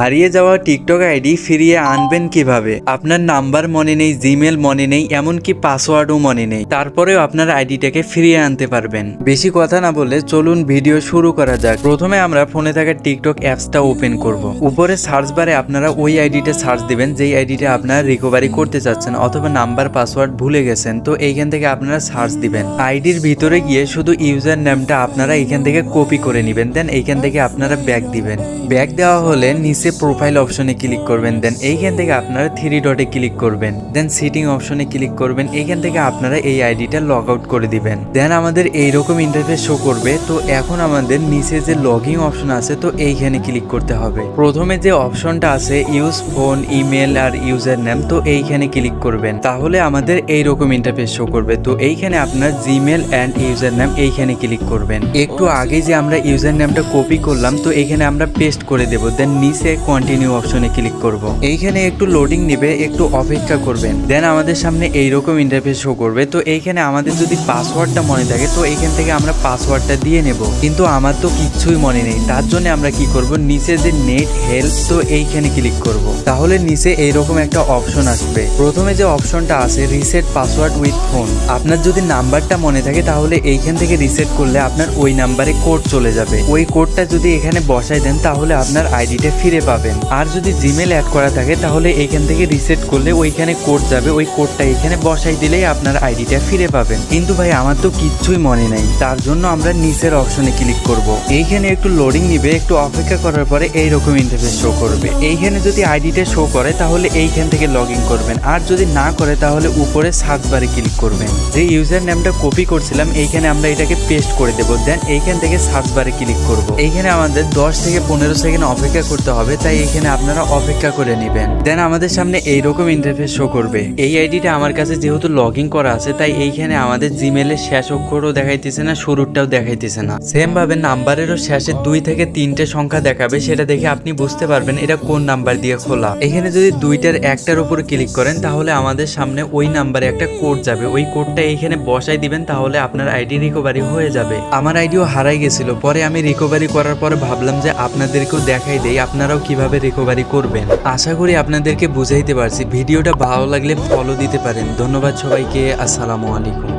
হারিয়ে যাওয়া TikTok ID ফিরিয়ে আনবেন কিভাবে? আপনার নাম্বার মনে নেই, জিমেল মনে নেই, এমনকি পাসওয়ার্ডও মনে নেই, তারপরেও আপনার আইডিটাকে ফিরিয়ে আনতে পারবেন। বেশি কথা না বলে চলুন ভিডিও শুরু করা যাক। প্রথমে আমরা ফোনে থাকা টিকটক অ্যাপসটা ওপেন করব। উপরে সার্চ বারে আপনারা ওই আইডিটা সার্চ দিবেন যেই আইডিটা আপনারা রিকভারি করতে চাচ্ছেন, অথবা নাম্বার পাসওয়ার্ড ভুলে গেছেন। তো এইখান থেকে আপনারা সার্চ দিবেন। আইডির ভিতরে গিয়ে শুধু ইউজার নেমটা আপনারা এইখান থেকে কপি করে নেবেন, দেন এইখান থেকে আপনারা ব্যাক দিবেন। ব্যাক দেওয়া হলে নিচে প্রোফাইল অপশনে ক্লিক করবেন, দেন এইখান থেকে আপনারা 3 ডটে ক্লিক করবেন, দেন সিটিং অপশনে ক্লিক করবেন। এইখান থেকে আপনারা এই আইডিটা লগ আউট করে দিবেন। দেন আমাদের এইরকম ইন্টারফেস শো করবে। তো এখন আমাদের নিচে যে লগইন অপশন আছে, তো এইখানে ক্লিক করতে হবে। প্রথমে যে অপশনটা আছে ইউজ ফোন, ইমেল আর ইউজার নেম, তো এইখানে ক্লিক করবেন। তাহলে আমাদের এইরকম ইন্টারফেস শো করবে। তো এইখানে আপনার জিমেল অ্যান্ড ইউজার নেম এইখানে ক্লিক করবেন। একটু আগে যে আমরা ইউজার নেমটা কপি করলাম, তো এইখানে আমরা পেস্ট করে দেব। দেন নিচে কন্টিনিউ অপশনে ক্লিক করব। এইখানে একটু লোডিং নিবে, একটু অপেক্ষা করবেন। দেন আমাদের সামনে এইরকম ইন্টারফেস শো করবে। তো এইখানে আমাদের যদি পাসওয়ার্ডটা মনে থাকে, তো এইখান থেকে আমরা পাসওয়ার্ডটা দিয়ে নেব। কিন্তু আমার তো কিচ্ছুই মনে নেই, তার জন্য আমরা কি করব, নিচে যে নেট হেল্প, তো এইখানে ক্লিক করব। তাহলে নিচে এইরকম একটা অপশন আসবে। প্রথমে যে অপশনটা আছে রিসেট পাসওয়ার্ড উইথ ফোন, আপনার যদি নাম্বারটা মনে থাকে তাহলে এইখান থেকে রিসেট করলে আপনার ওই নাম্বারে কোড চলে যাবে। ওই কোডটা যদি এখানে বসাই দেন তাহলে আপনার আইডিটা ফিরে পাবেন। আর যদি জিমেল অ্যাড করা থাকে তাহলে এইখান থেকে রিসেট করলে ওইখানে কোড যাবে, ওই কোডটা এখানে বসাই দিলেই আপনার আইডিটা ফিরে পাবেন। কিন্তু ভাই আমার তো কিচ্ছুই মনে নাই, তার জন্য আমরা নিচের অপশনে ক্লিক করব। এইখানে একটু লোডিং নিবে, একটু অপেক্ষা করার পরে এইরকম ইন্টারফেস শো করবে। এইখানে যদি আইডিটা শো করে তাহলে এইখান থেকে লগ ইন করবেন, আর যদি না করে তাহলে উপরে সার্চ বারে ক্লিক করবেন। যে ইউজার নেমটা কপি করছিলাম এইখানে আমরা এটাকে পেস্ট করে দেব। দেন এইখান থেকে সার্চ বারে ক্লিক করব। এইখানে আমাদের 10 থেকে 15 সেকেন্ড অপেক্ষা করতে হবে, তাই এইখানে আপনারা অপেক্ষা করে নেবেন। দেন আমাদের সামনে এইরকম ইন্টারফেস শো করবে। এই আইডিটা আমার কাছে যেহেতু লগ ইন করা আছে, তাই এইখানে আমাদের জিমেলের শেষ অক্ষরও দেখাইতেছে না, শুরুটাও দেখাইতেছে না। সেম ভাবে নাম্বারেরও শেষে 2 থেকে 3টে সংখ্যা দেখাবে, সেটা দেখে আপনি বুঝতে পারবেন এটা কোন নাম্বার দিয়ে খোলা। এখানে যদি 2টার একটার উপর ক্লিক করেন তাহলে আমাদের সামনে ওই নাম্বারে একটা কোড যাবে। ওই কোডটা এইখানে বসাই দিবেন, তাহলে আপনার আইডি রিকভারি হয়ে যাবে। আমার আইডিও হারাই গেছিল, পরে আমি রিকভারি করার পরে ভাবলাম যে আপনাদেরকেও দেখাই দেই, আপনারাও কিভাবে রিকভারি করবেন। আশা করি আপনাদেরকে বুঝাইতে পারছি। ভিডিওটা ভালো লাগলে ফলো দিতে পারেন। ধন্যবাদ সবাইকে। আসসালামু আলাইকুম।